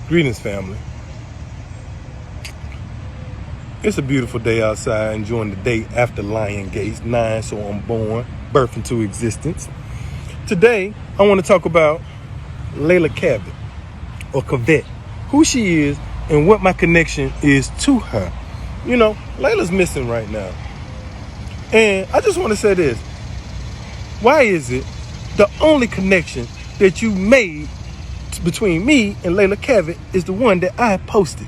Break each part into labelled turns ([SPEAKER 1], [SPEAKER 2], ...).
[SPEAKER 1] Greetings, family. It's a beautiful day outside, enjoying the day after Lion Gates 9, so I'm born, birth into existence. Today, I want to talk about Leila Cavett, or Cavett, who she is and what my connection is to her. You know, Leila's missing right now. And I just want to say this. Why is it the only connection that you made between me and Leila Cavett is the one that I posted?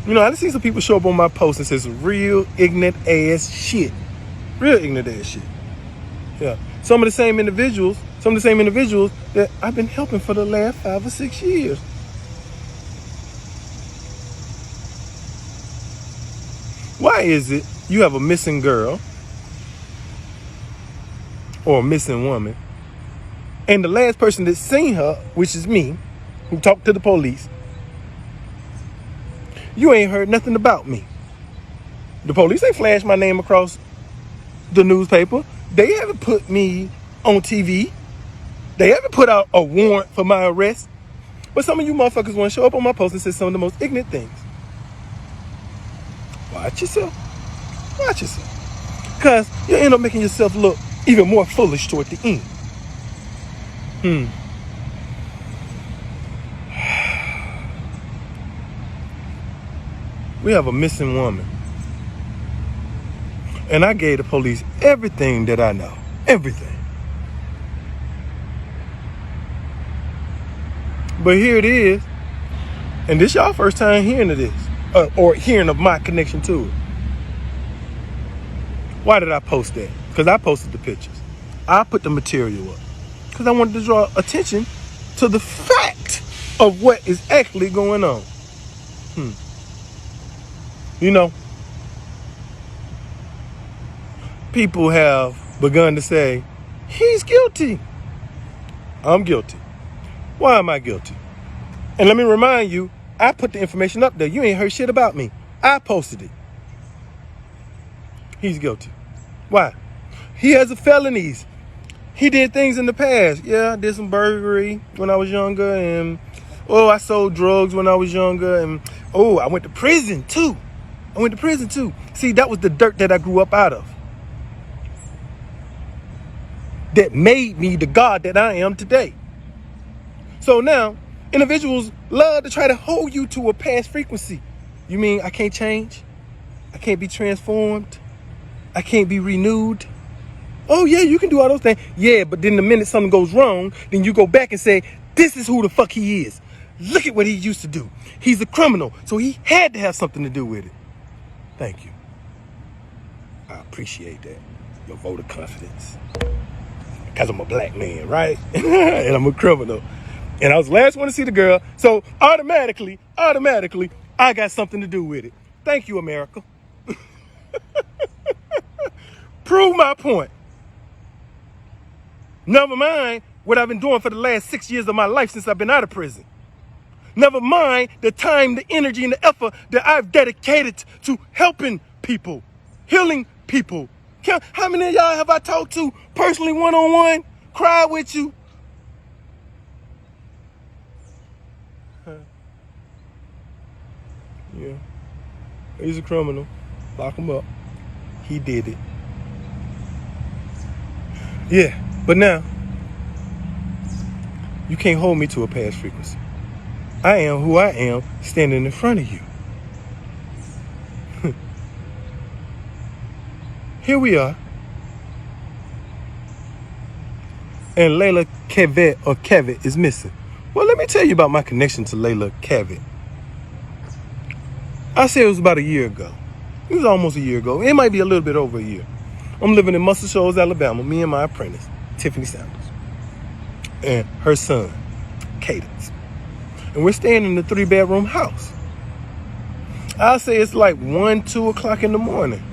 [SPEAKER 1] You know, I see some people show up on my post and says real ignorant ass shit. Real ignorant ass shit. Yeah. Some of the same individuals that I've been helping for the last 5 or 6 years. Why is it you have a missing girl or a missing woman, and the last person that seen her, which is me, who talked to the police, you ain't heard nothing about me? The police ain't flashed my name across the newspaper. They haven't put me on TV. They haven't put out a warrant for my arrest. But some of you motherfuckers want to show up on my post and say some of the most ignorant things. Watch yourself. Watch yourself. Because you end up making yourself look even more foolish toward the end. We have a missing woman. And I gave the police everything that I know. Everything. But here it is. And this y'all first time hearing of this. Or hearing of my connection to it. Why did I post that? Because I posted the pictures. I put the material up. Because I wanted to draw attention to the fact of what is actually going on. You know, people have begun to say, he's guilty. I'm guilty. Why am I guilty? And let me remind you, I put the information up there. You ain't heard shit about me. I posted it. He's guilty. Why? He has felonies. He did things in the past. Yeah, I did some burglary when I was younger. And, I sold drugs when I was younger. And, I went to prison, too. See, that was the dirt that I grew up out of. That made me the God that I am today. So now, individuals love to try to hold you to a past frequency. You mean I can't change? I can't be transformed? I can't be renewed? Oh, yeah, you can do all those things. Yeah, but then the minute something goes wrong, then you go back and say, this is who the fuck he is. Look at what he used to do. He's a criminal, so he had to have something to do with it. Thank you. I appreciate that. Your vote of confidence. Because I'm a black man, right? And I'm a criminal. And I was the last one to see the girl. So automatically, I got something to do with it. Thank you, America. Prove my point. Never mind what I've been doing for the last 6 years of my life since I've been out of prison. Never mind the time, the energy, and the effort that I've dedicated to helping people, healing people. How many of y'all have I talked to personally, one-on-one, cried with you? Yeah. He's a criminal. Lock him up. He did it. Yeah, but now, you can't hold me to a past frequency. I am who I am standing in front of you. Here we are. And Leila Cavett or Cavett is missing. Well, let me tell you about my connection to Leila Cavett. I said it was about a year ago. It was almost a year ago. It might be a little bit over a year. I'm living in Muscle Shoals, Alabama, me and my apprentice, Tiffany Sanders, and her son, Cadence. And we're staying in the 3-bedroom house. I'll say it's like 1, 2 o'clock in the morning.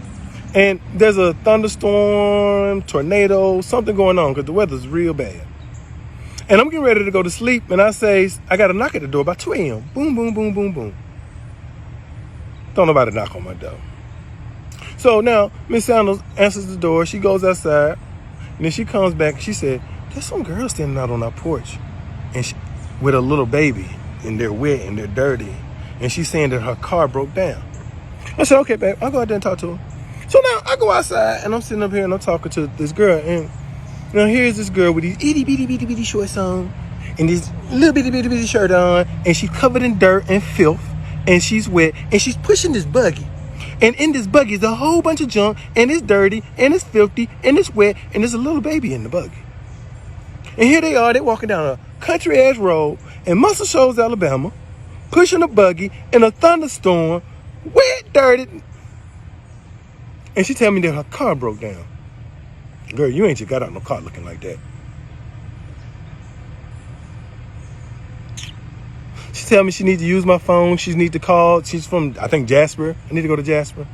[SPEAKER 1] And there's a thunderstorm, tornado, something going on because the weather's real bad. And I'm getting ready to go to sleep, and I say, I got a knock at the door about 2 a.m. Boom, boom, boom, boom, boom. Don't nobody knock on my door. So now, Miss Sanders answers the door. She goes outside, and then she comes back. She said, there's some girls standing out on our porch and with a little baby, and they're wet and they're dirty. And she's saying that her car broke down. I said, okay, babe, I'll go out there and talk to her. So now I go outside and I'm sitting up here and I'm talking to this girl. And now here's this girl with these itty bitty shorts on and this little bitty shirt on. And she's covered in dirt and filth. And she's wet. And she's pushing this buggy. And in this buggy is a whole bunch of junk. And it's dirty. And it's filthy. And it's wet. And there's a little baby in the buggy. And here they are. They're walking down a country-ass road in Muscle Shoals, Alabama, pushing a buggy in a thunderstorm, wet, dirty. And she tell me that her car broke down. Girl, you ain't just got out no car looking like that. She tell me she needs to use my phone. She needs to call. She's from, I think, Jasper. I need to go to Jasper.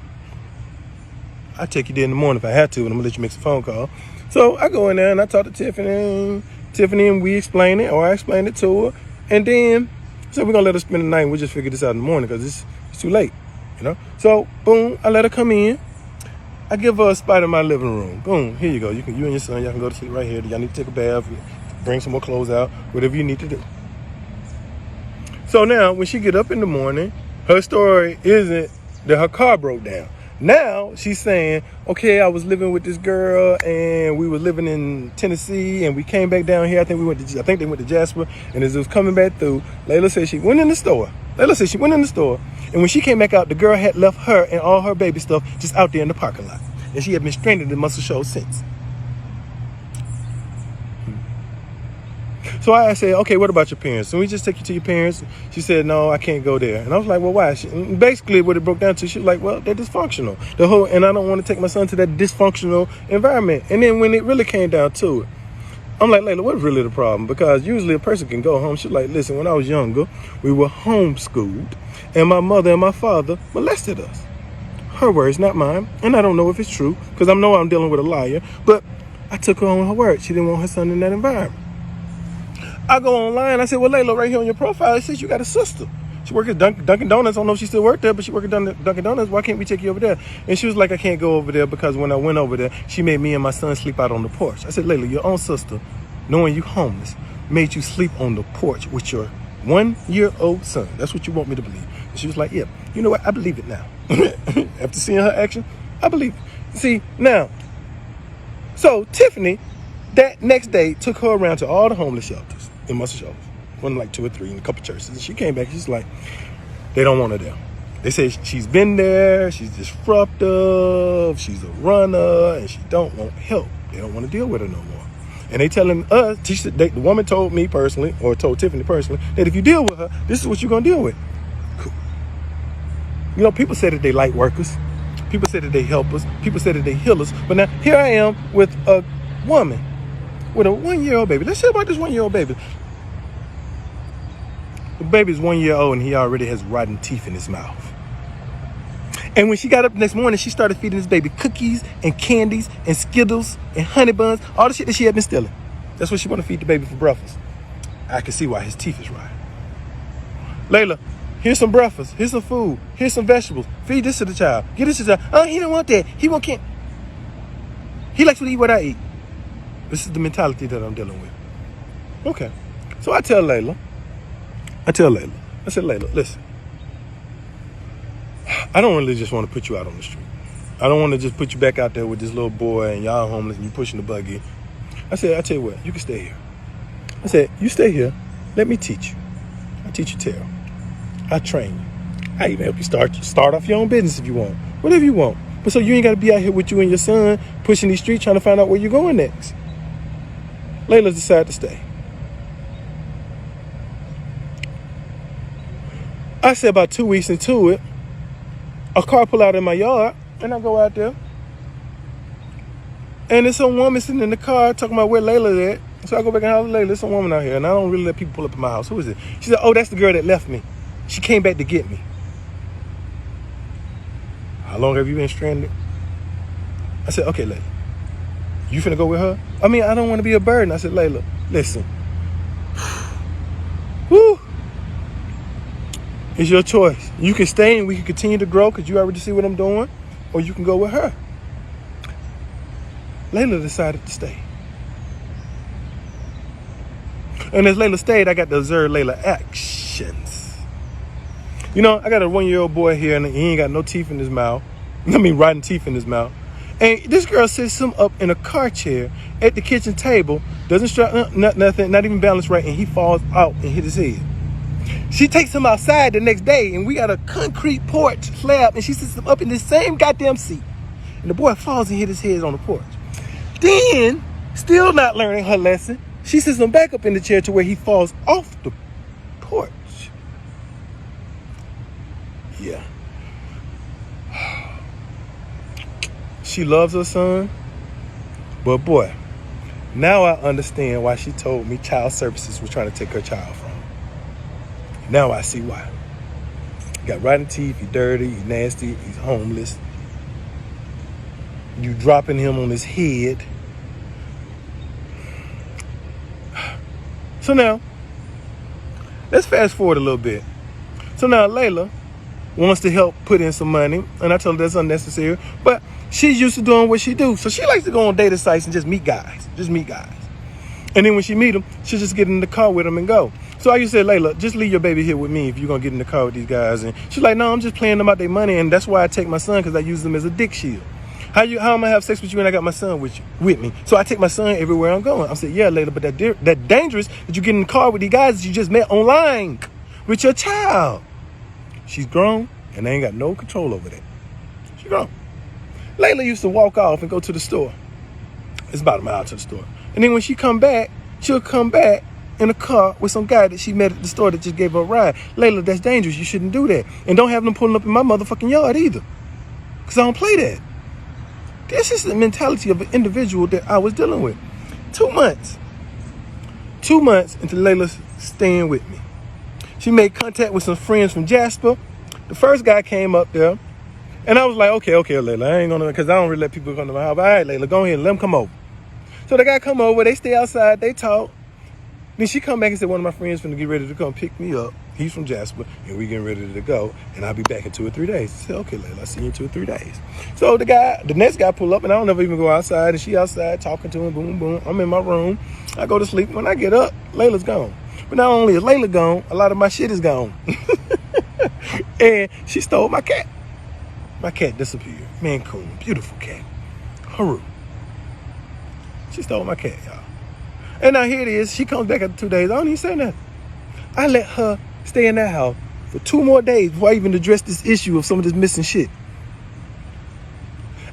[SPEAKER 1] I'll take you there in the morning if I have to, and I'm going to let you make a phone call. So I go in there and I talk to Tiffany, and we explain it, or I explain it to her. And then, so we're going to let her spend the night, and we'll just figure this out in the morning because it's too late, you know? So, boom, I let her come in. I give her a spot in my living room. Boom, here you go. You and your son, y'all can go to sleep right here. Y'all need to take a bath, bring some more clothes out, whatever you need to do. So now, when she get up in the morning, her story isn't that her car broke down. Now she's saying, okay, I was living with this girl and we were living in Tennessee and we came back down here. I think they went to Jasper, and as it was coming back through, Leila said she went in the store. And when she came back out, the girl had left her and all her baby stuff just out there in the parking lot. And she had been stranded in Muscle Shoals since. So I said, okay, what about your parents? So we just take you to your parents? She said, no, I can't go there. And I was like, well, why? Basically, what it broke down to, she was like, well, they're dysfunctional. And I don't want to take my son to that dysfunctional environment. And then when it really came down to it, I'm like, Leila, what's really the problem? Because usually a person can go home. She's like, listen, when I was younger, we were homeschooled, and my mother and my father molested us. Her words, not mine. And I don't know if it's true, because I know I'm dealing with a liar. But I took her on her word. She didn't want her son in that environment. I go online. I said, well, Leila, right here on your profile, it says you got a sister. She works at Dunkin' Donuts. I don't know if she still works there, but she works at Dunkin' Donuts. Why can't we take you over there? And she was like, I can't go over there because when I went over there, she made me and my son sleep out on the porch. I said, Leila, your own sister, knowing you homeless, made you sleep on the porch with your 1-year-old son. That's what you want me to believe. And she was like, yeah, you know what? I believe it now. After seeing her action, I believe it. See, now, so Tiffany, that next day, took her around to all the homeless shelters in Muscle Shoals. One like 2 or 3 in a couple churches. And she came back, she's like, they don't want her there. They say she's been there, she's disruptive, she's a runner, and she don't want help. They don't want to deal with her no more. And they telling us, the woman told me personally, or told Tiffany personally, that if you deal with her, this is what you're going to deal with. Cool. You know, people say that they light workers. People say that they help us. People say that they heal us. But now, here I am with a woman with a 1-year-old baby. Let's say about this 1-year-old baby. The baby's 1 year old and he already has rotten teeth in his mouth. And when she got up the next morning, she started feeding this baby cookies and candies and Skittles and honey buns, all the shit that she had been stealing. That's what she want to feed the baby for breakfast. I can see why his teeth is rotten. Leila, here's some breakfast. Here's some food. Here's some vegetables. Feed this to the child. Get this to the child. Oh, he don't want that. He can't. He likes to eat what I eat. This is the mentality that I'm dealing with. Okay. So I tell Leila, I said, Leila, listen. I don't really just want to put you out on the street. I don't want to just put you back out there with this little boy and y'all homeless and you pushing the buggy. I said, I tell you what, you can stay here. I said, you stay here. Let me teach you. I'll teach you tarot. I'll train you. I even help you start off your own business if you want. Whatever you want. But so you ain't got to be out here with you and your son pushing these streets trying to find out where you're going next. Leila decided to stay. I said about 2 weeks into it, a car pull out in my yard, and I go out there. And there's some woman sitting in the car talking about where Leila at. So I go back and holler, Leila, there's some woman out here, and I don't really let people pull up in my house. Who is it? She said, oh, that's the girl that left me. She came back to get me. How long have you been stranded? I said, okay, Leila, you finna go with her? I mean, I don't want to be a burden. I said, Leila, listen. Woo. It's your choice. You can stay and we can continue to grow because you already see what I'm doing, or you can go with her. Leila decided to stay. And as Leila stayed, I got to observe Leila actions. You know, I got a 1-year-old boy here, and he ain't got no teeth in his mouth. I mean, rotten teeth in his mouth. And this girl sits him up in a car chair at the kitchen table, doesn't strut nothing, not even balance right, and he falls out and hit his head. She takes him outside the next day, and we got a concrete porch slab, and she sits him up in the same goddamn seat. And the boy falls and hit his head on the porch. Then, still not learning her lesson, she sits him back up in the chair to where he falls off the porch. Yeah. She loves her son, but boy, now I understand why she told me child services was trying to take her child from her. Now I see why. He got rotten teeth, he's dirty, he's nasty, he's homeless. You dropping him on his head. So now, let's fast forward a little bit. So now Leila wants to help put in some money, and I told her that's unnecessary, but she's used to doing what she do. So she likes to go on dating sites and just meet guys. And then when she meet them, she'll just get in the car with them and go. So I used to say, Leila, just leave your baby here with me if you're going to get in the car with these guys. And she's like, no, I'm just playing them out their money, and that's why I take my son, because I use them as a dick shield. How am I going to have sex with you when I got my son with me? So I take my son everywhere I'm going. I said, yeah, Leila, but that dangerous that you get in the car with these guys that you just met online with your child. She's grown, and they ain't got no control over that. She's grown. Leila used to walk off and go to the store. It's about a mile to the store. And then when she come back, she'll come back in a car with some guy that she met at the store that just gave her a ride. Leila, that's dangerous. You shouldn't do that. And don't have them pulling up in my motherfucking yard either, because I don't play that. This is the mentality of an individual that I was dealing with. 2 months. 2 months into Leila's staying with me. She made contact with some friends from Jasper. The first guy came up there, and I was like, okay, Leila, I ain't gonna, because I don't really let people come to my house. All right, Leila, go ahead and let them come over. So the guy come over, they stay outside, they talk. Then she come back and said, one of my friends finna get ready to come pick me up. He's from Jasper, and we getting ready to go, and I'll be back in 2 or 3 days. I said, okay, Leila, I'll see you in 2 or 3 days. So the next guy pull up, and I don't ever even go outside, and she outside talking to him, boom, boom. I'm in my room. I go to sleep. When I get up, Leila's gone. But not only is Leila gone, a lot of my shit is gone. And she stole my cat. My cat disappeared. Mancoon, beautiful cat. Haru. She stole my cat, y'all. And now here it is. She comes back after 2 days. I don't even say nothing. I let her stay in that house for 2 more days before I even addressed this issue of some of this missing shit.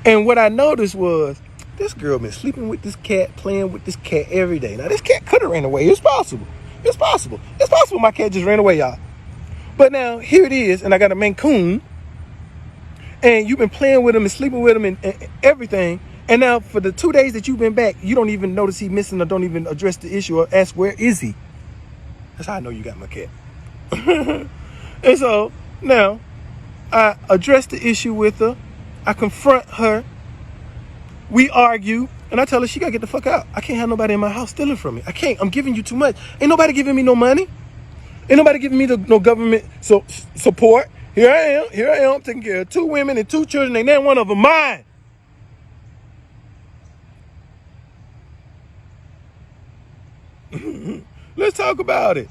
[SPEAKER 1] And what I noticed was this girl been sleeping with this cat, playing with this cat every day. Now, this cat could have ran away. It's possible. It's possible. It's possible my cat just ran away, y'all. But now, here it is, and I got a Mancoon, and you've been playing with him and sleeping with him and everything. And now, for the 2 days that you've been back, you don't even notice he's missing or don't even address the issue or ask, where is he? That's how I know you got my cat. And so, now, I address the issue with her. I confront her. We argue. And I tell her she got to get the fuck out. I can't have nobody in my house stealing from me. I can't. I'm giving you too much. Ain't nobody giving me no money. Ain't nobody giving me no government support. Here I am taking care of 2 women and 2 children. Ain't not one of them mine. Let's talk about it.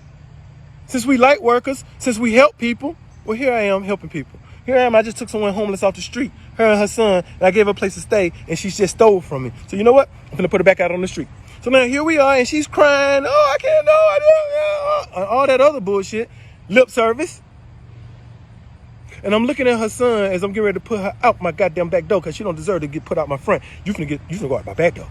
[SPEAKER 1] Since we light workers, since we help people, well, here I am helping people. Here I am, I just took someone homeless off the street, her and her son, and I gave her a place to stay, and she just stole from me. So you know what? I'm gonna put her back out on the street. So now here we are, and she's crying, oh, I can't, no, I don't, all that other bullshit, lip service. And I'm looking at her son as I'm getting ready to put her out my goddamn back door, because she don't deserve to get put out my front. You finna go out my back door.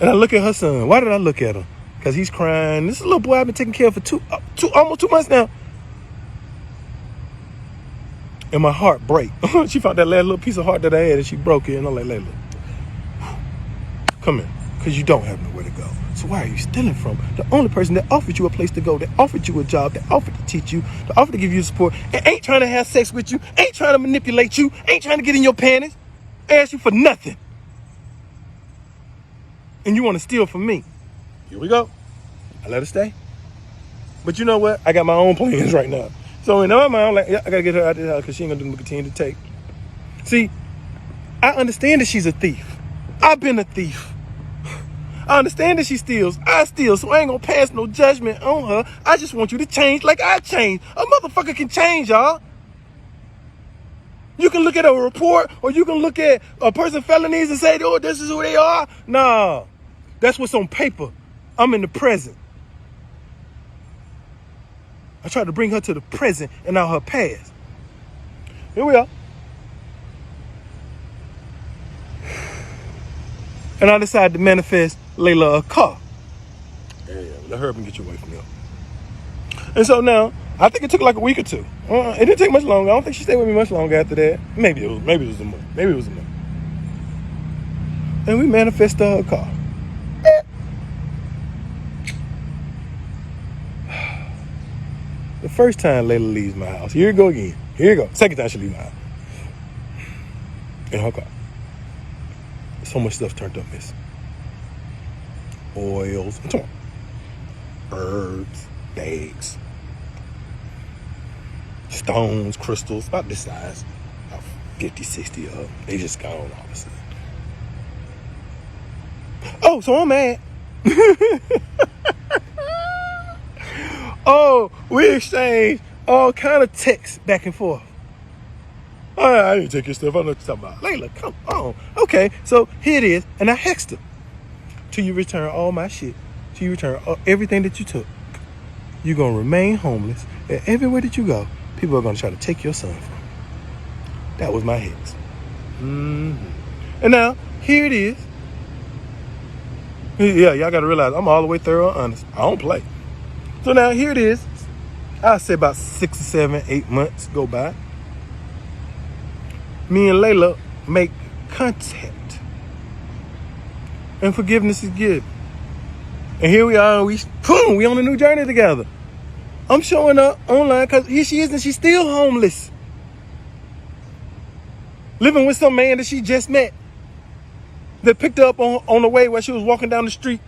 [SPEAKER 1] And I look at her son. Why did I look at him? Because he's crying. This is a little boy I've been taking care of for almost 2 months now. And my heart break. She found that last little piece of heart that I had and she broke it. And I'm like, Leila, come here. Because you don't have nowhere to go. So why are you stealing from the only person that offered you a place to go, that offered you a job, that offered to teach you, that offered to give you support, and ain't trying to have sex with you, ain't trying to manipulate you, ain't trying to get in your panties, ask you for nothing. And you want to steal from me. Here we go. I let her stay. But you know what? I got my own plans right now. So in my mind, I'm like, yeah, I got to get her out of the house because she ain't going to continue to take. See, I understand that she's a thief. I've been a thief. I understand that she steals. I steal, so I ain't gonna pass no judgment on her. I just want you to change like I changed. A motherfucker can change, y'all. You can look at a report, or you can look at a person's felonies and say, oh, this is who they are. Nah, that's what's on paper. I'm in the present. I tried to bring her to the present and not her past. Here we are. And I decided to manifest Leila a car. Yeah, let her up and get you away from here. And so now, I think it took like a week or two. It didn't take much longer. I don't think she stayed with me much longer after that. Maybe it was a month. Maybe it was a month. And we manifested her a car. The first time Leila leaves my house. Here you go again. Here you go. Second time she leaves my house. In her car. So much stuff turned up missing. Oils. I'm talking about herbs, bags, stones, crystals, about this size. About 50, 60 of them. They just gone all of a sudden. Oh, so I'm mad. Oh, we exchanged all kind of texts back and forth. I didn't take your stuff. I know what you're talking about. Leila, come on. Okay, so here it is. And I hexed her. Till you return all my shit. Till you return everything that you took. You're going to remain homeless. And everywhere that you go, people are going to try to take your son from you. That was my hex. And now, here it is. Yeah, y'all got to realize I'm all the way thorough and honest. I don't play. So now, here it is. I'll say about 6 or 7, 8 months go by. Me and Leila make contact. And forgiveness is given. And here we are, we on a new journey together. I'm showing up online because here she is and she's still homeless. Living with some man that she just met. That picked her up on the way while she was walking down the street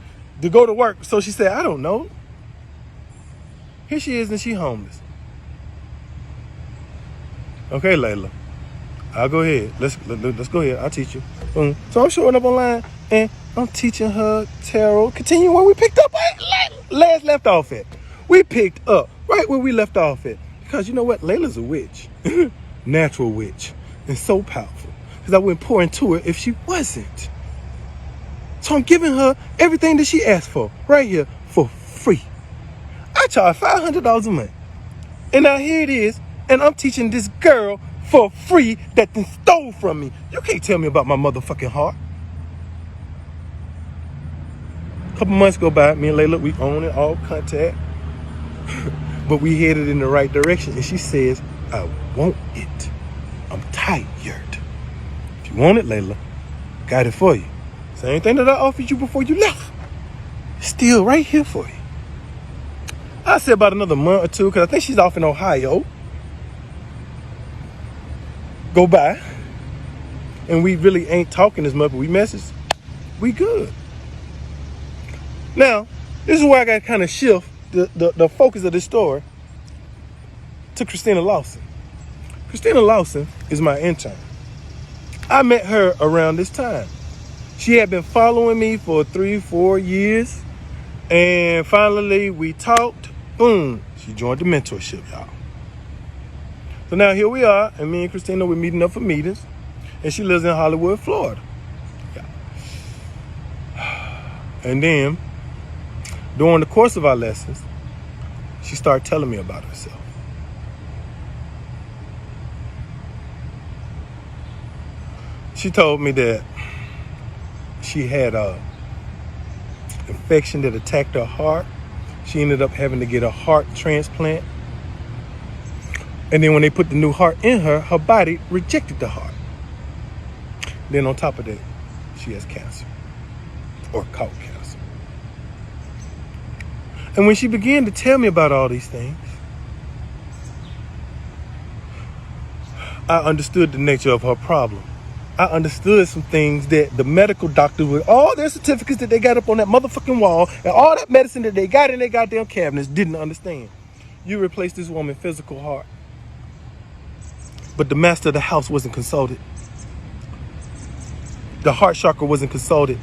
[SPEAKER 1] to go to work. So she said, I don't know. Here she is and she homeless. Okay, Leila. I'll go ahead. Let's go ahead. I'll teach you. So I'm showing up online and I'm teaching her tarot. Continue where we picked up left off at. We picked up right where we left off at. Because you know what? Leila's a witch. Natural witch. And so powerful. Because I wouldn't pour into her if she wasn't. So I'm giving her everything that she asked for right here for free. I charge $500 a month. And now here it is. And I'm teaching this girl for free that then stole from me. You can't tell me about my motherfucking heart. A couple months go by, me and Leila, we own it, all contact. But we headed in the right direction. And she says, I want it. I'm tired. If you want it, Leila, got it for you. Same thing that I offered you before you left. Still right here for you. I said about another month or two, because I think she's off in Ohio. Go by. And we really ain't talking as much, but we message. We good. Now, this is where I got to kind of shift the focus of this story to Christina Lawson. Christina Lawson is my intern. I met her around this time. She had been following me for 3-4 years. And finally, we talked. Boom. She joined the mentorship, y'all. So now here we are. And me and Christina, we're meeting up for meetings. And she lives in Hollywood, Florida. Yeah. And then, during the course of our lessons, she started telling me about herself. She told me that she had a infection that attacked her heart. She ended up having to get a heart transplant. And then when they put the new heart in her, her body rejected the heart. Then on top of that, she has cancer, or caught cancer. And when she began to tell me about all these things, I understood the nature of her problem. I understood some things that the medical doctors, with all their certificates that they got up on that motherfucking wall and all that medicine that they got in their goddamn cabinets, didn't understand. You replaced this woman's physical heart. But the master of the house wasn't consulted. The heart chakra wasn't consulted.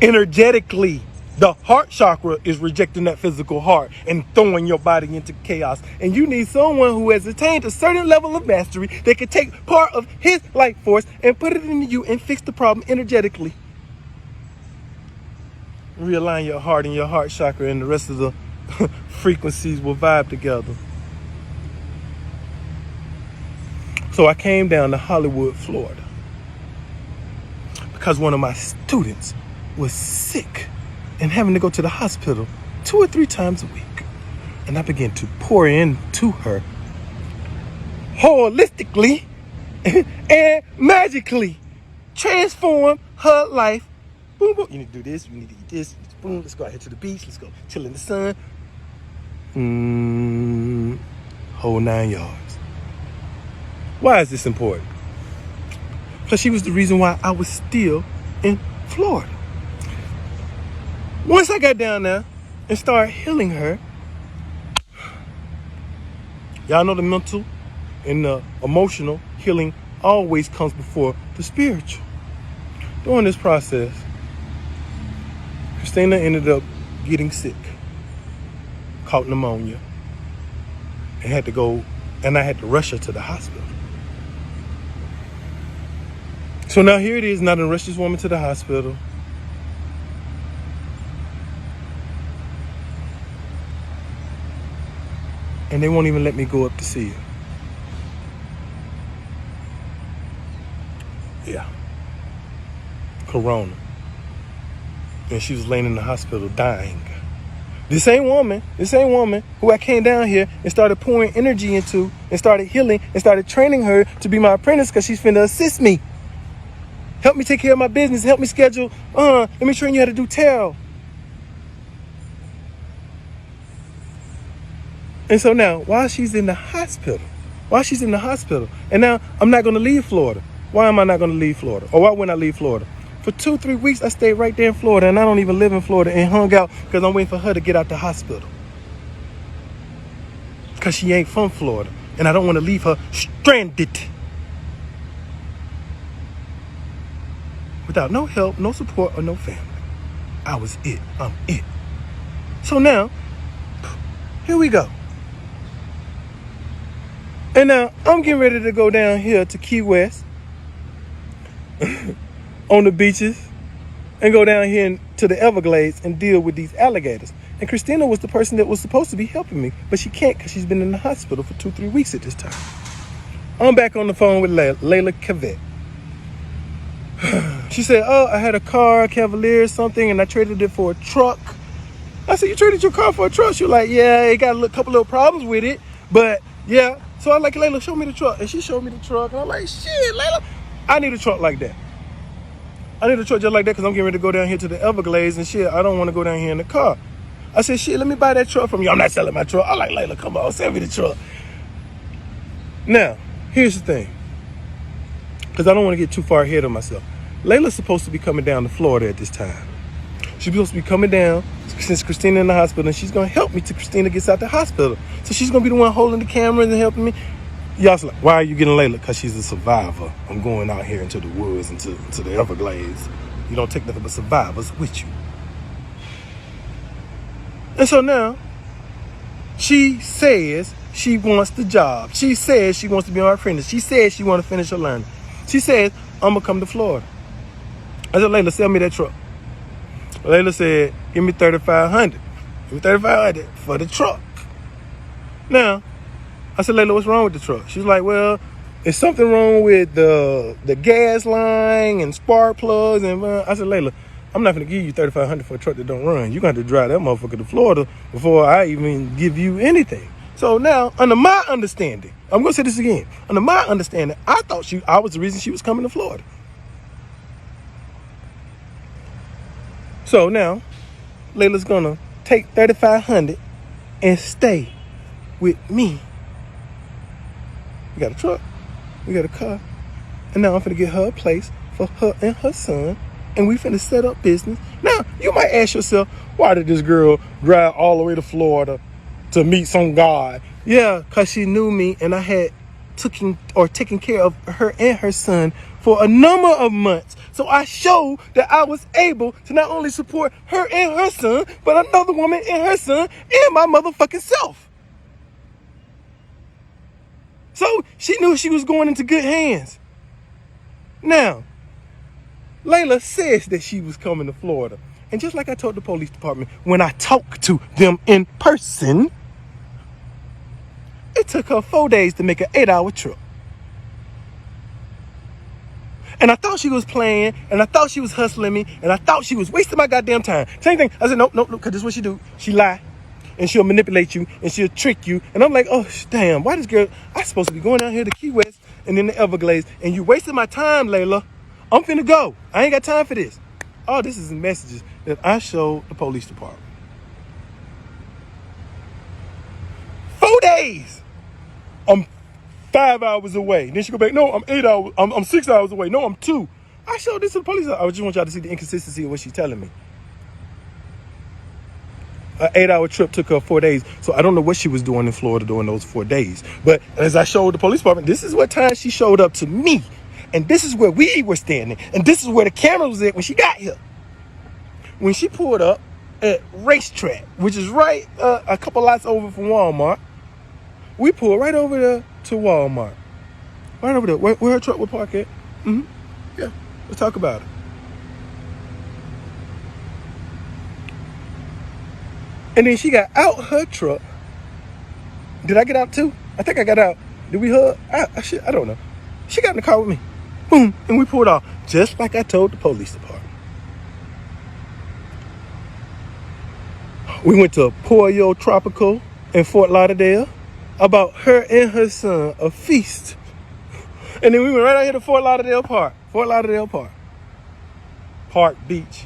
[SPEAKER 1] Energetically, the heart chakra is rejecting that physical heart and throwing your body into chaos. And you need someone who has attained a certain level of mastery that can take part of his life force and put it into you and fix the problem energetically. Realign your heart and your heart chakra, and the rest of the frequencies will vibe together. So I came down to Hollywood, Florida, because one of my students was sick and having to go to the hospital 2 or 3 times a week. And I began to pour into her holistically and magically transform her life. Boom, boom. You need to do this. You need to eat this. Boom. Let's go out here to the beach. Let's go chill in the sun. Whole 9 yards. Why is this important? Because she was the reason why I was still in Florida. Once I got down there and started healing her, y'all know the mental and the emotional healing always comes before the spiritual. During this process, Christina ended up getting sick, caught pneumonia, and had to go, and I had to rush her to the hospital. So now here it is, now I done rushed this woman to the hospital. And they won't even let me go up to see her. Yeah. Corona. And she was laying in the hospital dying. This same woman who I came down here and started pouring energy into and started healing and started training her to be my apprentice because she's finna assist me. Help me take care of my business. Help me schedule. Let me train you how to do tarot. And so now, while she's in the hospital, and now I'm not going to leave Florida. Why am I not going to leave Florida? Or why wouldn't I leave Florida? For 2-3 weeks, I stayed right there in Florida, and I don't even live in Florida, and hung out because I'm waiting for her to get out the hospital. Because she ain't from Florida, and I don't want to leave her stranded. Without no help, no support, or no family. I was it. I'm it. So now, here we go. And now I'm getting ready to go down here to Key West on the beaches and go down here to the Everglades and deal with these alligators. And Christina was the person that was supposed to be helping me, but she can't because she's been in the hospital for 2-3 weeks at this time. I'm back on the phone with Leila Cavett. She said, oh, I had a car, a Cavalier or something, and I traded it for a truck. I said, you traded your car for a truck? She was like, yeah, it got a couple little problems with it, but yeah. So I like, Leila, show me the truck. And she showed me the truck. And I'm like, shit, Leila, I need a truck like that. I need a truck just like that because I'm getting ready to go down here to the Everglades and shit. I don't want to go down here in the car. I said, shit, let me buy that truck from you. I'm not selling my truck. I'm like, Leila, come on, send me the truck. Now, here's the thing. Because I don't want to get too far ahead of myself. Leila's supposed to be coming down to Florida at this time. She's supposed to be coming down since Christina in the hospital, and she's going to help me till Christina gets out the hospital. So she's going to be the one holding the camera and helping me. Y'all's like, why are you getting Leila? Because she's a survivor. I'm going out here into the woods, into the Everglades. You don't take nothing but survivors with you. And so now, she says she wants the job. She says she wants to be my apprentice. She says she wants to finish her learning. She says, I'm going to come to Florida. I said, Leila, sell me that truck. Leila said, give me $3,500. Give me $3,500 for the truck. Now, I said, Leila, what's wrong with the truck? She's like, well, there's something wrong with the gas line and spark plugs. And I said, Leila, I'm not going to give you $3,500 for a truck that don't run. You're going to have to drive that motherfucker to Florida before I even give you anything. So now, under my understanding, I'm going to say this again. Under my understanding, I thought I was the reason she was coming to Florida. So now, Leila's going to take $3,500 and stay with me. We got a truck. We got a car. And now I'm finna get her a place for her and her son. And we finna set up business. Now, you might ask yourself, why did this girl drive all the way to Florida to meet some guy? Yeah, because she knew me and I had taken care of her and her son for a number of months. So I showed that I was able to not only support her and her son, but another woman and her son and my motherfucking self. So she knew she was going into good hands. Now, Leila says that she was coming to Florida. And just like I told the police department, when I talked to them in person, it took her 4 days to make an 8-hour trip. And I thought she was playing, and I thought she was hustling me, and I thought she was wasting my goddamn time. Same thing. I said, nope, because this is what she do. She lie, and she'll manipulate you, and she'll trick you. And I'm like, oh, damn, why this girl, I'm supposed to be going down here to Key West and then the Everglades, and you wasting my time, Leila. I'm finna go. I ain't got time for this. All this is messages that I showed the police department. 4 days. I'm 5 hours away. Then she go back, no, I'm 8 hours. I'm 6 hours away. No, I'm 2. I showed this to the police. I just want y'all to see the inconsistency of what she's telling me. An 8-hour trip took her 4 days. So I don't know what she was doing in Florida during those 4 days. But as I showed the police department, this is what time she showed up to me. And this is where we were standing. And this is where the camera was at when she got here. When she pulled up at Racetrack, which is right a couple lots over from Walmart, we pulled right over there to Walmart. Right over there, where her truck would park at. Mm-hmm. Yeah, let's talk about it. And then she got out her truck. Did I get out too? I think I got out. Did we hug? I don't know. She got in the car with me. Boom, and we pulled off, just like I told the police department. We went to Pollo Tropical in Fort Lauderdale. About her and her son, a feast. And then we went right out here to Fort Lauderdale Park. Park Beach.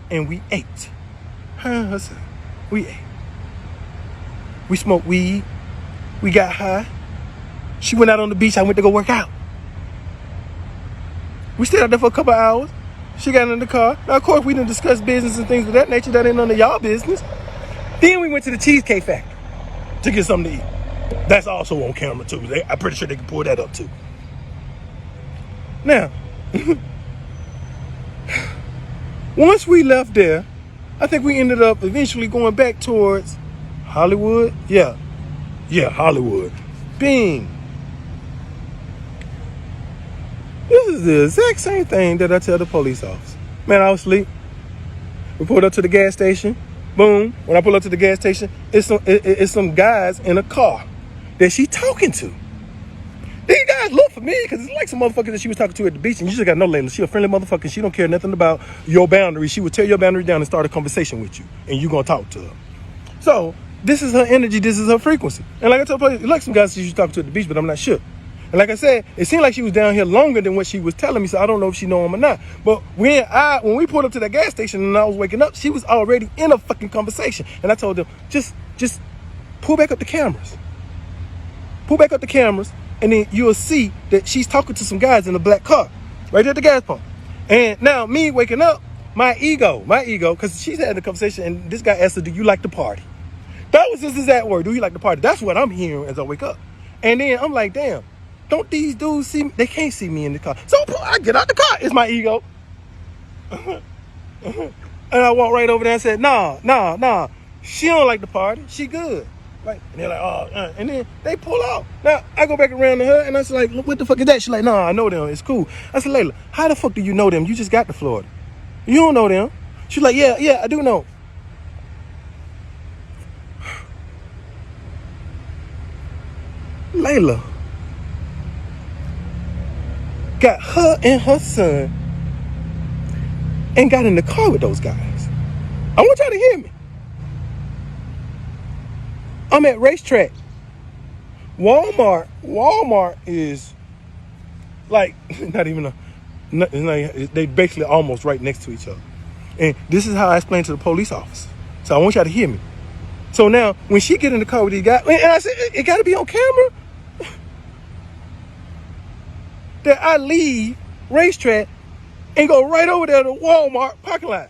[SPEAKER 1] And we ate. Her and her son. We ate. We smoked weed. We got high. She went out on the beach. I went to go work out. We stayed out there for a couple hours. She got in the car. Now, of course, we didn't discuss business and things of that nature. That ain't none of y'all business. Then we went to the Cheesecake Factory to get something to eat. That's also on camera, too. I'm pretty sure they can pull that up, too. Now, once we left there, I think we ended up eventually going back towards Hollywood. Yeah, Hollywood. Bing. This is the exact same thing that I tell the police officer. Man, I was asleep. We pulled up to the gas station. Boom. When I pull up to the gas station, it's some guys in a car that she talking to. These guys look for me because it's like some motherfucker that she was talking to at the beach. And you just got to know, Leila, she a friendly motherfucker. She don't care nothing about your boundaries. She would tear your boundary down and start a conversation with you. And you going to talk to her. So this is her energy. This is her frequency. And like I told you, like some guys she was talking to at the beach, but I'm not sure. And like I said, it seemed like she was down here longer than what she was telling me, so I don't know if she know him or not. But when we pulled up to that gas station and I was waking up, she was already in a fucking conversation. And I told them, just pull back up the cameras. Pull back up the cameras, and then you'll see that she's talking to some guys in a black car right there at the gas pump. And now me waking up, my ego, because she's having a conversation, and this guy asked her, do you like the party? That was his exact word, do you like the party? That's what I'm hearing as I wake up. And then I'm like, damn. Don't these dudes see me? They can't see me in the car. So I get out the car. It's my ego. And I walk right over there and said, nah. She don't like the party. She good. Like, and they're like, oh, and then they pull out. Now, I go back around to her and I was like, what the fuck is that? She's like, nah, I know them. It's cool. I said, Leila, how the fuck do you know them? You just got to Florida. You don't know them. She's like, yeah, I do know. Leila got her and her son and got in the car with those guys. I want y'all to hear me. I'm at Racetrack. Walmart is like they basically almost right next to each other. And this is how I explained to the police officer. So I want y'all to hear me. So now when she get in the car with these guys, and I said, it got to be on camera. That I leave Racetrack and go right over there to Walmart parking lot.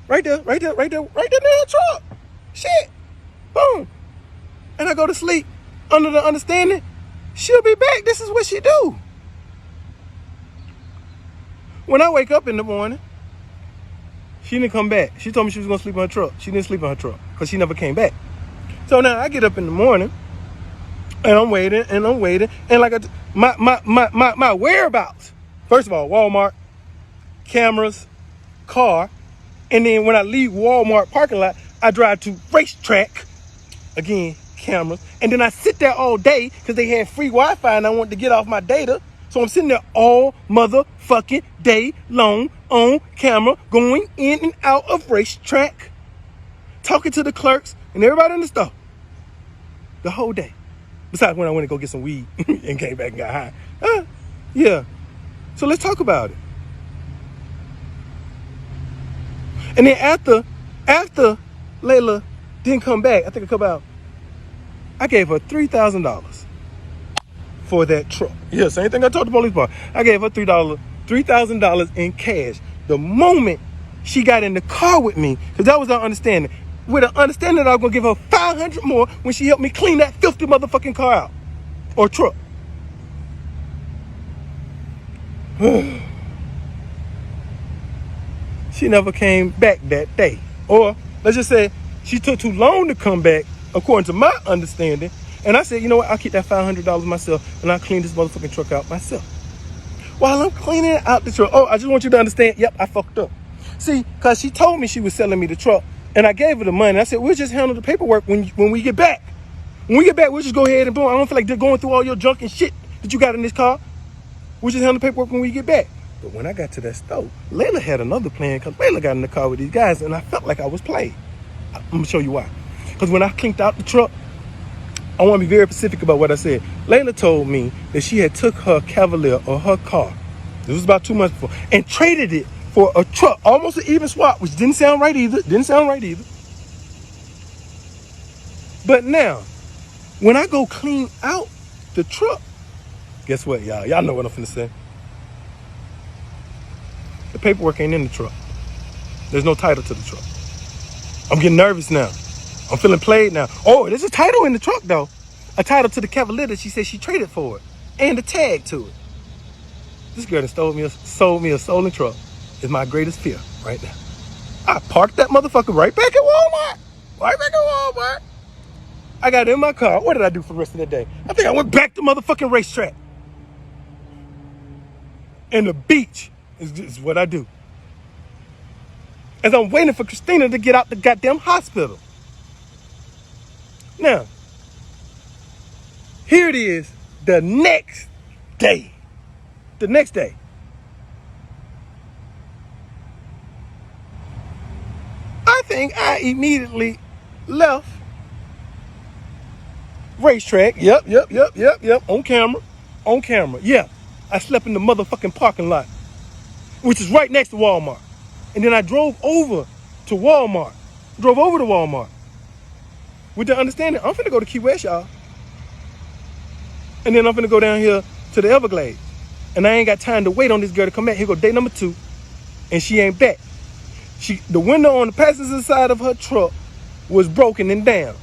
[SPEAKER 1] Right there near the truck. Shit. Boom. And I go to sleep under the understanding she'll be back. This is what she do. When I wake up in the morning, she didn't come back. She told me she was going to sleep in her truck. She didn't sleep in her truck because she never came back. So now I get up in the morning and I'm waiting. And like my whereabouts, first of all, Walmart, cameras, car. And then when I leave Walmart parking lot, I drive to racetrack, again, cameras. And then I sit there all day because they had free Wi-Fi and I wanted to get off my data. So I'm sitting there all motherfucking day long on camera, going in and out of racetrack, talking to the clerks and everybody in the store the whole day. Besides when I went to go get some weed and came back and got high. Yeah. So let's talk about it. And then after Leila didn't come back, I think it come out, I gave her $3,000 for that truck. Yeah, same thing I told the police about. I gave her $3,000 in cash. The moment she got in the car with me, because that was our understanding. With an understanding that I was going to give her $500 more when she helped me clean that filthy motherfucking car out. Or truck. She never came back that day. Or, let's just say, she took too long to come back, according to my understanding. And I said, you know what, I'll keep that $500 myself, and I'll clean this motherfucking truck out myself. While I'm cleaning out the truck, I just want you to understand, yep, I fucked up. See, because she told me she was selling me the truck, and I gave her the money. I said, we'll just handle the paperwork when we get back. When we get back, we'll just go ahead and boom. I don't feel like they're going through all your junk and shit that you got in this car. We'll just handle the paperwork when we get back. But when I got to that store, Leila had another plan because Leila got in the car with these guys and I felt like I was played. I'm going to show you why. Because when I cleaned out the truck, I want to be very specific about what I said. Leila told me that she had took her Cavalier or her car, this was about 2 months before, and traded it for a truck, almost an even swap, which didn't sound right either. But now, when I go clean out the truck, guess what, y'all? Y'all know what I'm finna say. The paperwork ain't in the truck. There's no title to the truck. I'm getting nervous now. I'm feeling played now. Oh, there's a title in the truck, though. A title to the Cavalier that she said she traded for it. And a tag to it. This girl that sold me a stolen truck is my greatest fear right now. I parked that motherfucker right back at Walmart. I got in my car. What did I do for the rest of the day? I think I went back to motherfucking racetrack. And the beach is what I do. As I'm waiting for Christina to get out the goddamn hospital. Now, here it is, the next day. I think I immediately left racetrack. Yep. On camera. Yeah, I slept in the motherfucking parking lot, which is right next to Walmart. And then I drove over to Walmart. With the understanding, I'm finna go to Key West, y'all. And then I'm finna go down here to the Everglades. And I ain't got time to wait on this girl to come back. Here go day number 2. And she ain't back. The window on the passenger side of her truck was broken and down.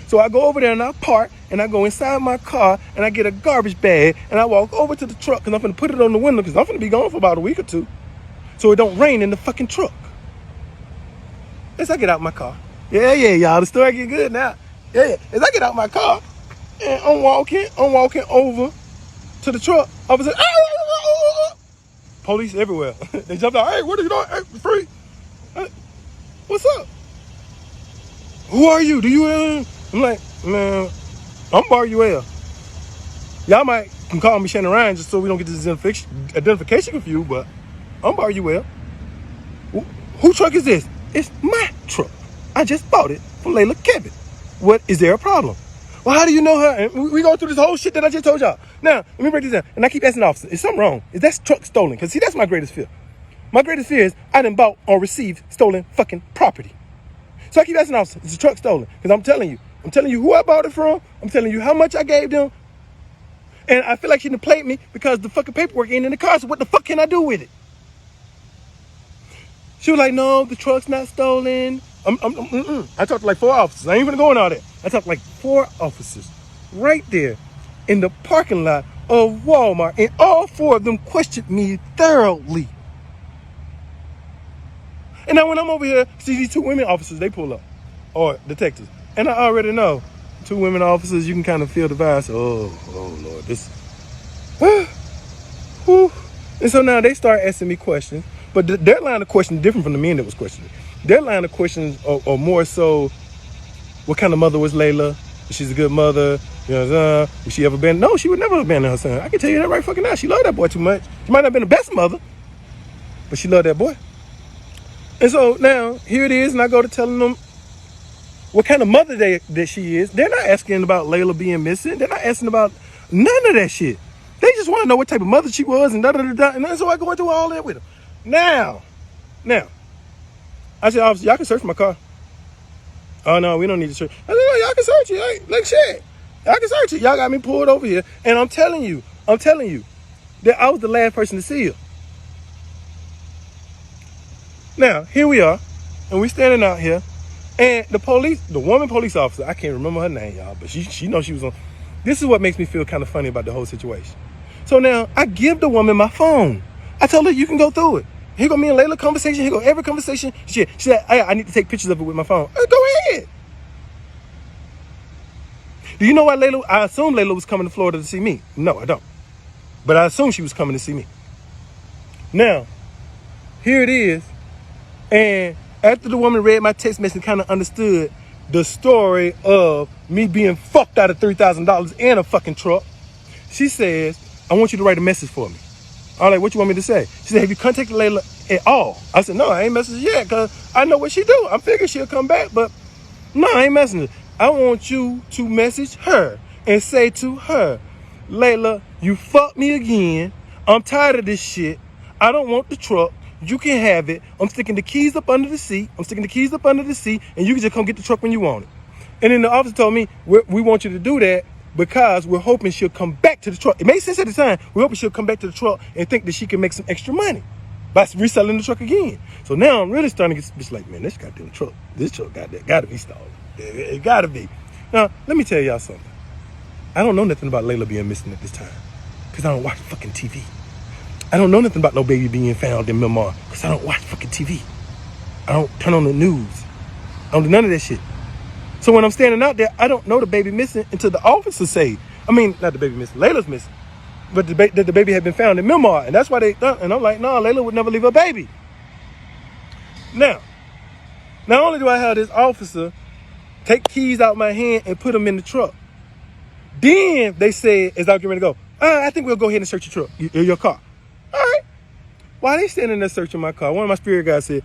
[SPEAKER 1] So I go over there and I park and I go inside my car and I get a garbage bag and I walk over to the truck because I'm finna put it on the window because I'm finna be gone for about a week or 2. So it don't rain in the fucking truck. As I get out my car. Yeah, y'all. The story get good now. Yeah. As I get out my car and I'm walking over to the truck. All of a sudden, police everywhere. They jumped out. Hey, what are you doing? Hey, free. Hey, what's up? Who are you? Do you? I'm like, man, I'm Baruel. Y'all can call me Shannon Ryan just so we don't get this identification confused, but I'm Baruel. Who truck is this? It's my truck. I just bought it from Leila Cavett. What, is there a problem? Well, how do you know her? And we go through this whole shit that I just told y'all. Now, let me break this down. And I keep asking the officer, is something wrong? Is that truck stolen? Because see, that's my greatest fear. My greatest fear is I done bought or received stolen fucking property. So I keep asking the officer, is the truck stolen? Because I'm telling you who I bought it from. I'm telling you how much I gave them. And I feel like she done played me because the fucking paperwork ain't in the car. So what the fuck can I do with it? She was like, no, the truck's not stolen. I talked to like 4 officers. I ain't even going all that. I talked to like 4 officers right there in the parking lot of Walmart. And all 4 of them questioned me thoroughly. And now when I'm over here, see these 2 women officers, they pull up, or detectives. And I already know 2 women officers, you can kind of feel the vibes. Oh Lord, this. Whew. And so now they start asking me questions, but their line of questions is different from the men that was questioning. Their line of questions are more so, what kind of mother was Leila? She's a good mother. You know, would she ever abandon? No, she would never abandon her son. I can tell you that right fucking now. She loved that boy too much. She might not have been the best mother, but she loved that boy. And so now here it is, and I go to telling them what kind of mother that she is. They're not asking about Leila being missing. They're not asking about none of that shit. They just want to know what type of mother she was and da-da-da-da. And so I go into all that with them. Now, I said, officer, y'all can search my car. Oh, no, we don't need to search. I said, no, y'all can search it. Like shit. Y'all can search it. Y'all got me pulled over here. And I'm telling you that I was the last person to see her. Now, here we are. And we standing out here. And the woman police officer, I can't remember her name, y'all, but she knows she was on. This is what makes me feel kind of funny about the whole situation. So now I give the woman my phone. I told her, you can go through it. Here go me and Leila conversation. Here go every conversation. She said, hey, I need to take pictures of it with my phone. Go ahead. Do you know why Leila? I assume Leila was coming to Florida to see me. No, I don't. But I assume she was coming to see me. Now, here it is. And after the woman read my text message and kind of understood the story of me being fucked out of $3,000 in a fucking truck, she says, I want you to write a message for me. I'm like, what you want me to say? She said, have you contacted Leila at all? I said, no, I ain't messaged yet because I know what she do. I'm figuring she'll come back, but no, I ain't messaging her. I want you to message her and say to her, Leila, you fucked me again. I'm tired of this shit. I don't want the truck. You can have it. I'm sticking the keys up under the seat. And you can just come get the truck when you want it. And then the officer told me, we want you to do that because we're hoping she'll come back to the truck. It made sense at the time. We're hoping she'll come back to the truck and think that she can make some extra money by reselling the truck again. So now I'm really starting to get this like, man, this goddamn truck, gotta be stolen. It gotta be. Now, let me tell y'all something. I don't know nothing about Leila being missing at this time because I don't watch fucking TV. I don't know nothing about no baby being found in Miramar because I don't watch fucking TV. I don't turn on the news. I don't do none of that shit. So when I'm standing out there, I don't know the baby missing until the officer say, not the baby missing, Leila's missing, but that the baby had been found in Miramar. And that's why they thought, and I'm like, no, Leila would never leave her baby. Now, not only do I have this officer take keys out my hand and put them in the truck, then they said, as I was getting ready to go, I think we'll go ahead and search your truck, your car. All right. While they standing there searching my car, one of my spirit guys said,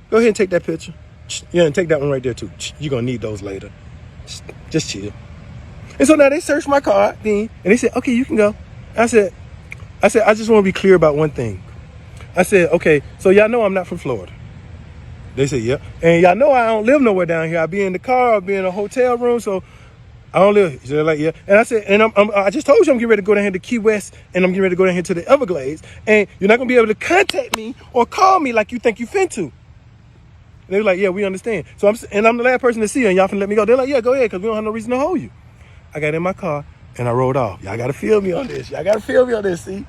[SPEAKER 1] go ahead and take that picture. Yeah, and take that one right there too. You're going to need those later. Just chill. And so now they searched my car then, and they said, okay, you can go. I said, I just want to be clear about one thing. I said, okay, so y'all know I'm not from Florida. They said, yeah. And y'all know I don't live nowhere down here. I be in the car, I be in a hotel room, so I don't live here. So they're like, yeah. And I said, and I just told you I'm getting ready to go down here to Key West, and I'm getting ready to go down here to the Everglades, and you're not going to be able to contact me or call me like you think you finna. And they were like, yeah, we understand. So I'm the last person to see her, and y'all finna let me go. They're like, yeah, go ahead, because we don't have no reason to hold you. I got in my car, and I rode off. Y'all got to feel me on this. See?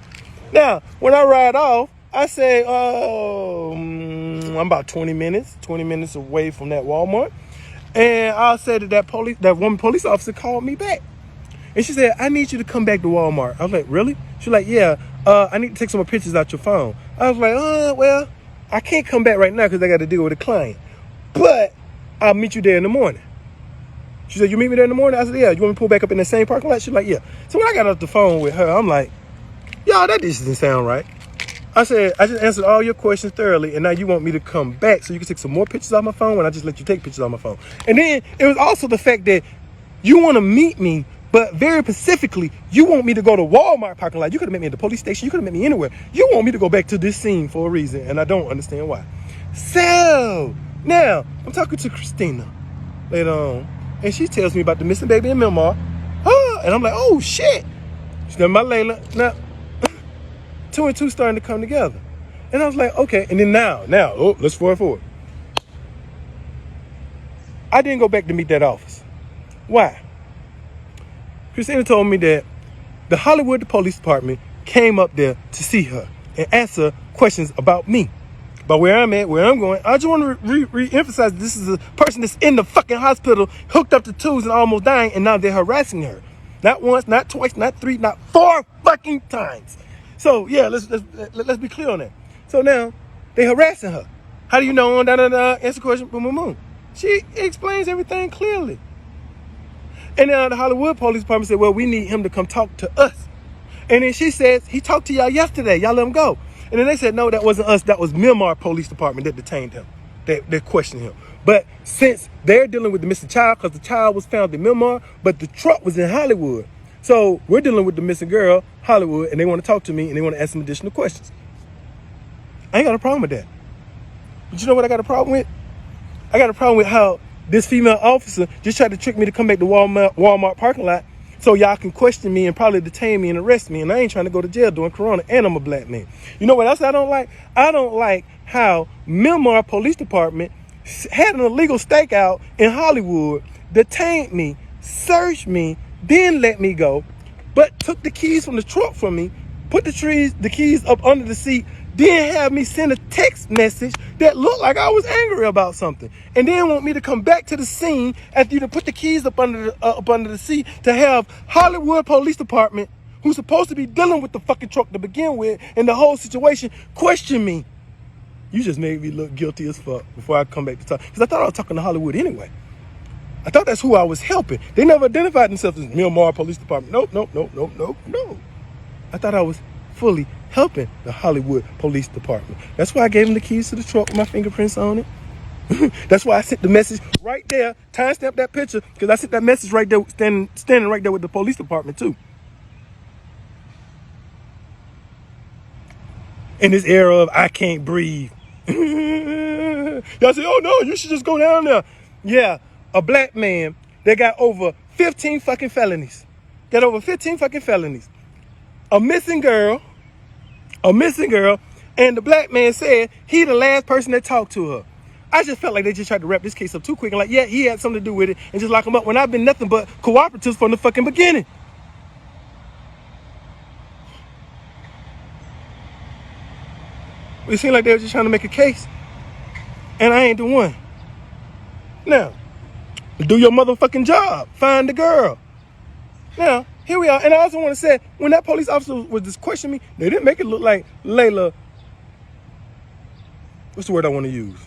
[SPEAKER 1] Now, when I ride off, I say, I'm about 20 minutes away from that Walmart. And I said that woman police officer called me back. And she said, I need you to come back to Walmart. I was like, really? She's like, yeah, I need to take some more pictures out your phone. I was like, well, I can't come back right now because I got to deal with a client. But I'll meet you there in the morning. She said, you meet me there in the morning? I said, yeah. You want me to pull back up in the same parking lot? She's like, yeah. So when I got off the phone with her, I'm like, y'all, that just doesn't sound right. I said, I just answered all your questions thoroughly, and now you want me to come back so you can take some more pictures off my phone when I just let you take pictures off my phone. And then it was also the fact that you want to meet me, but very specifically, you want me to go to Walmart parking lot. You could have met me at the police station. You could have met me anywhere. You want me to go back to this scene for a reason, and I don't understand why. So now I'm talking to Christina later on, and she tells me about the missing baby in Miramar. And I'm like, oh shit. She's got my Leila. Now, 2 and 2 starting to come together. And I was like, okay. And then now, let's forward. I didn't go back to meet that officer. Why? Christina told me that the Hollywood Police Department came up there to see her and answer questions about me. But where I'm at, where I'm going, I just want to re-emphasize this is a person that's in the fucking hospital, hooked up to tubes and almost dying, and now they're harassing her. Not once, not twice, not three, not 4 fucking times. So yeah, let's be clear on that. So now they harassing her. How do you know? Answer the question. Boom, boom, boom. She explains everything clearly. And then the Hollywood Police Department said, well, we need him to come talk to us. And then she says, he talked to y'all yesterday. Y'all let him go. And then they said, no, that wasn't us. That was Miramar Police Department that detained him. They questioned him. But since they're dealing with the missing child, because the child was found in Miramar, but the truck was in Hollywood. So we're dealing with the missing girl, Hollywood, and they want to talk to me, and they want to ask some additional questions. I ain't got a problem with that. But you know what I got a problem with? I got a problem with how this female officer just tried to trick me to come back to Walmart parking lot so y'all can question me and probably detain me and arrest me. And I ain't trying to go to jail during Corona, and I'm a black man. You know what else I don't like? I don't like how Miramar Police Department had an illegal stakeout in Hollywood, detained me, searched me, then let me go, but took the keys from the truck from me, put the keys up under the seat, then have me send a text message that looked like I was angry about something, and then want me to come back to the scene after you to put the keys up under the seat to have Hollywood Police Department, who's supposed to be dealing with the fucking truck to begin with and the whole situation, question me. You just made me look guilty as fuck before I come back to talk, because I thought I was talking to Hollywood anyway. I thought that's who I was helping. They never identified themselves as Miramar Police Department. Nope. I thought I was fully helping the Hollywood Police Department. That's why I gave them the keys to the truck with my fingerprints on it. That's why I sent the message right there, timestamp that picture, because I sent that message right there, standing right there with the police department too. In this era of I can't breathe. Y'all say, oh no, you should just go down there. Yeah, a black man that got over 15 fucking felonies. A missing girl, and the black man said he the last person that talked to her. I just felt like they just tried to wrap this case up too quick and like, yeah, he had something to do with it and just lock him up when I've been nothing but cooperatives from the fucking beginning. It seemed like they were just trying to make a case, and I ain't the one. Now, do your motherfucking job. Find the girl. Now, here we are. And I also want to say, when that police officer was just questioning me, they didn't make it look like Leila, what's the word I want to use,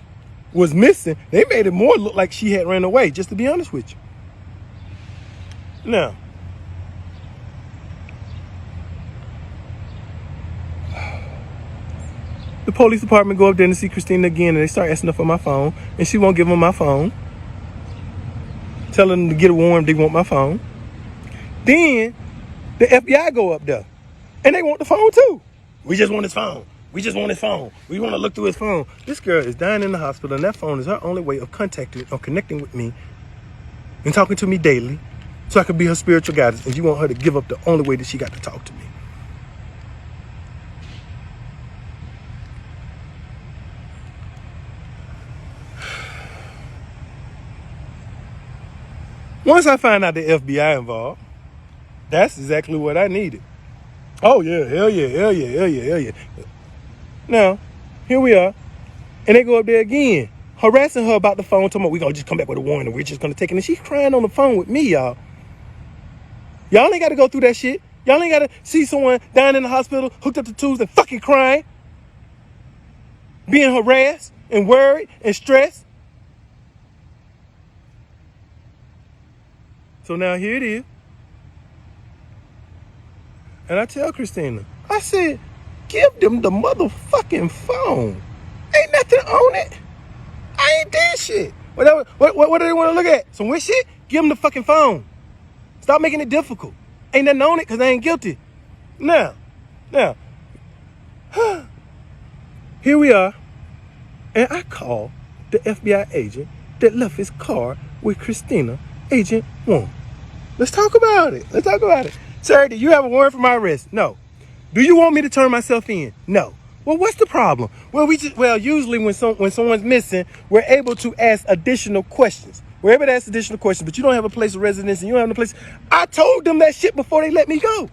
[SPEAKER 1] was missing. They made it more look like she had ran away, just to be honest with you. Now, the police department go up there and see Christina again, and they start asking her for my phone, and she won't give them my phone. Tell them to get a warrant, they want my phone. Then the FBI go up there, and they want the phone too. We just want his phone. We want to look through his phone. This girl is dying in the hospital, and that phone is her only way of contacting or connecting with me and talking to me daily, so I can be her spiritual guidance. And you want her to give up the only way that she got to talk to me. Once I find out the FBI involved, that's exactly what I needed. Oh yeah, hell yeah. Now, here we are, and they go up there again, harassing her about the phone, talking about we're gonna just come back with a warrant and we're just gonna take it. And she's crying on the phone with me, y'all. Y'all ain't gotta go through that shit. Y'all ain't gotta see someone dying in the hospital, hooked up to tubes and fucking crying, being harassed and worried and stressed. So now here it is. And I tell Christina, I said, give them the motherfucking phone. Ain't nothing on it. I ain't did shit. What do they want to look at? Some weird shit? Give them the fucking phone. Stop making it difficult. Ain't nothing on it because I ain't guilty. Now, here we are. And I call the FBI agent that left his car with Christina, Agent 1. Let's talk about it. Sir, do you have a warrant for my arrest? No. Do you want me to turn myself in? No. Well, what's the problem? Well, usually when someone's missing, we're able to ask additional questions. We're able to ask additional questions, but you don't have a place of residence and you don't have no place. I told them that shit before they let me go.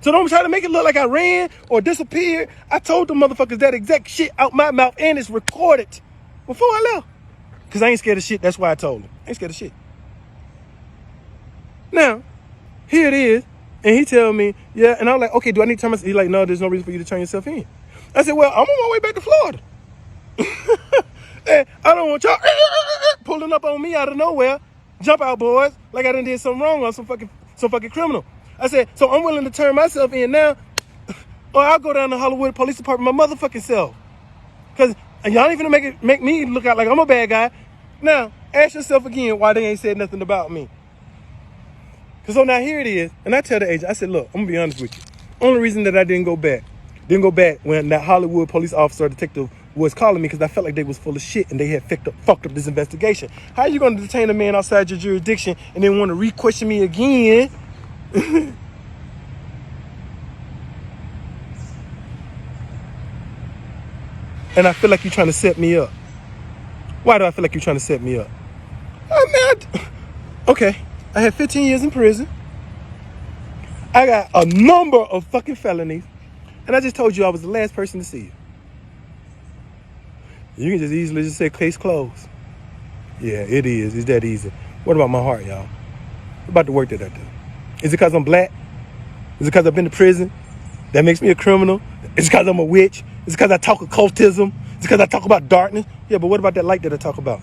[SPEAKER 1] So don't try to make it look like I ran or disappeared. I told the motherfuckers that exact shit out my mouth, and it's recorded before I left. Because I ain't scared of shit. That's why I told them. I ain't scared of shit. Now, here it is. And he tell me, yeah. And I'm like, okay, do I need to turn myself? He's like, no, there's no reason for you to turn yourself in. I said, well, I'm on my way back to Florida. And I don't want y'all pulling up on me out of nowhere. Jump out, boys. Like I done did something wrong or some fucking criminal. I said, so I'm willing to turn myself in now, or I'll go down to Hollywood Police Department my motherfucking self. Because y'all ain't finna make me look out like I'm a bad guy. Now, ask yourself again why they ain't said nothing about me. Because so now here it is. And I tell the agent, I said, look, I'm going to be honest with you. Only reason that I didn't go back when that Hollywood police officer detective was calling me because I felt like they was full of shit and they had fucked up this investigation. How are you going to detain a man outside your jurisdiction and then want to re-question me again? And I feel like you're trying to set me up. Why do I feel like you're trying to set me up? Okay, I had 15 years in prison. I got a number of fucking felonies. And I just told you I was the last person to see you. You can just easily just say case closed. Yeah, it is. It's that easy. What about my heart, y'all? What about the work that I do? Is it because I'm black? Is it because I've been to prison? That makes me a criminal? Is it because I'm a witch? Is it because I talk occultism? Is it because I talk about darkness? Yeah, but what about that light that I talk about?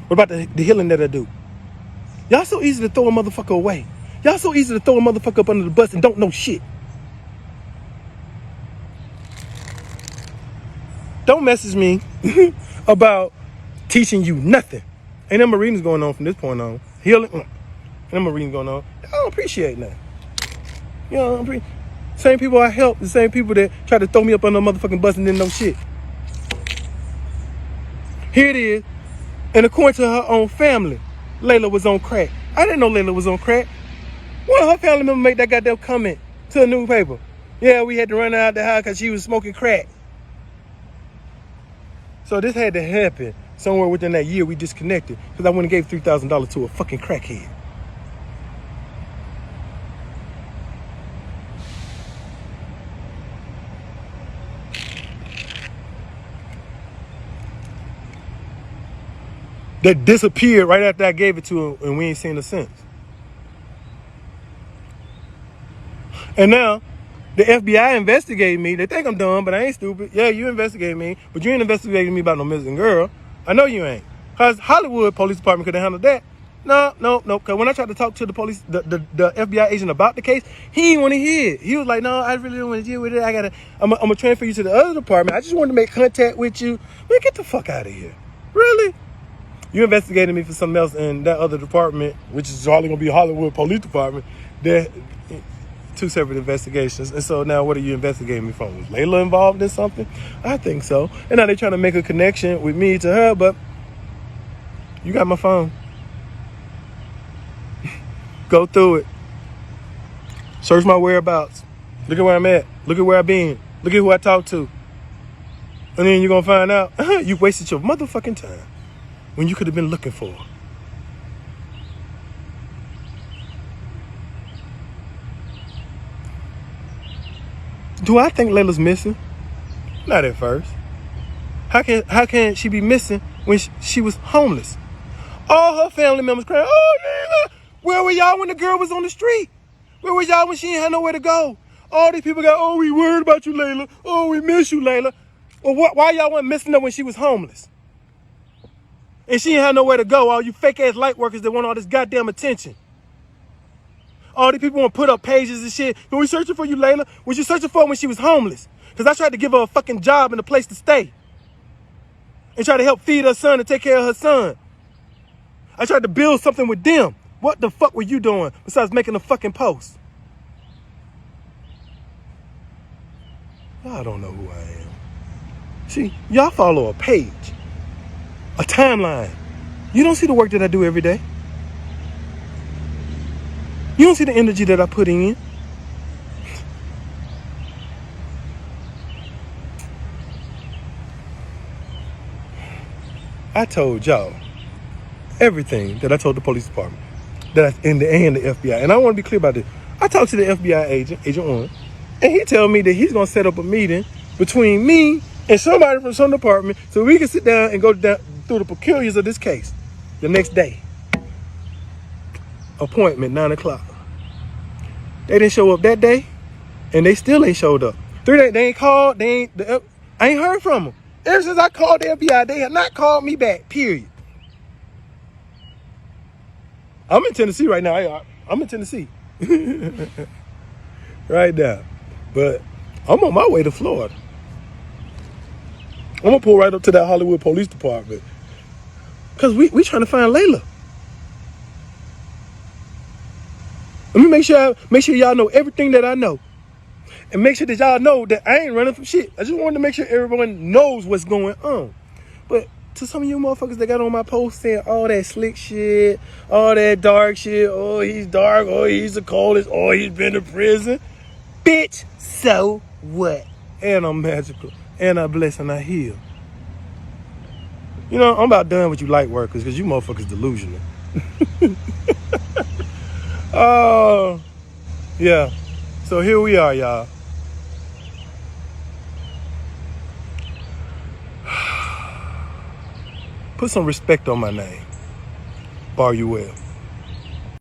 [SPEAKER 1] What about the healing that I do? Y'all so easy to throw a motherfucker away. Y'all so easy to throw a motherfucker up under the bus and don't know shit. Don't message me about teaching you nothing. Ain't them readings going on from this point on. Healing, ain't them readings going on. I don't appreciate that. You know, same people I help, the same people that try to throw me up under a motherfucking bus and didn't know shit. Here it is. And according to her own family, Leila was on crack. I didn't know Leila was on crack. One of her family members made that goddamn comment to a newspaper. Yeah, we had to run out the house because she was smoking crack. So this had to happen somewhere within that year we disconnected because I went and gave $3,000 to a fucking crackhead. That disappeared right after I gave it to him and we ain't seen her since. And now, the FBI investigated me. They think I'm dumb, but I ain't stupid. Yeah, you investigated me, but you ain't investigating me about no missing girl. I know you ain't. Because Hollywood Police Department could have handled that. No. Because when I tried to talk to the police, the FBI agent about the case, he didn't want to hear it. He was like, no, I really don't want to deal with it. I'm going to transfer you to the other department. I just wanted to make contact with you. Man, get the fuck out of here. Really? You investigated me for something else in that other department, which is probably going to be Hollywood Police Department. Two separate investigations. And so now what are you investigating me from? Was Leila involved in something? I think so. And now they're trying to make a connection with me to her, but you got my phone. Go through it. Search my whereabouts. Look at where I'm at. Look at where I've been. Look at who I talked to. And then you're going to find out you wasted your motherfucking time when you could have been looking for her. Do I think Leila's missing? Not at first. How can she be missing when she was homeless? All her family members crying, oh, Leila, where were y'all when the girl was on the street? Where were y'all when she ain't had nowhere to go? All these people got, oh, we worried about you, Leila. Oh, we miss you, Leila. Well, why y'all weren't missing her when she was homeless? And she ain't had nowhere to go, all you fake-ass light workers that want all this goddamn attention. All these people want to put up pages and shit. Are we searching for you, Leila? Was you searching for her when she was homeless? Because I tried to give her a fucking job and a place to stay. And try to help feed her son and take care of her son. I tried to build something with them. What the fuck were you doing besides making a fucking post? Y'all don't know who I am. See, y'all follow a page, a timeline. You don't see the work that I do every day. You don't see the energy that I put in. I told y'all everything that I told the police department and the FBI. And I want to be clear about this. I talked to the FBI agent, Agent 1. And he tell me that he's gonna set up a meeting between me and somebody from some department so we can sit down and go down through the peculiars of this case the next day. Appointment, 9 o'clock. They didn't show up that day, and they still ain't showed up. 3 days, they ain't called, I ain't heard from them. Ever since I called the FBI, they have not called me back, period. I'm in Tennessee right now. I'm in Tennessee. Right now. But I'm on my way to Florida. I'm gonna pull right up to that Hollywood Police Department. Cause we trying to find Leila. Let me make sure y'all know everything that I know. And make sure that y'all know that I ain't running from shit. I just wanted to make sure everyone knows what's going on. But to some of you motherfuckers that got on my post saying all that slick shit, all that dark shit, oh, he's dark, oh, he's the coldest, oh, he's been to prison. Bitch, so what? And I'm magical. And I bless and I heal. You know, I'm about done with you light workers because you motherfuckers delusional. Oh, yeah. So here we are, y'all. Put some respect on my name. Bar you well.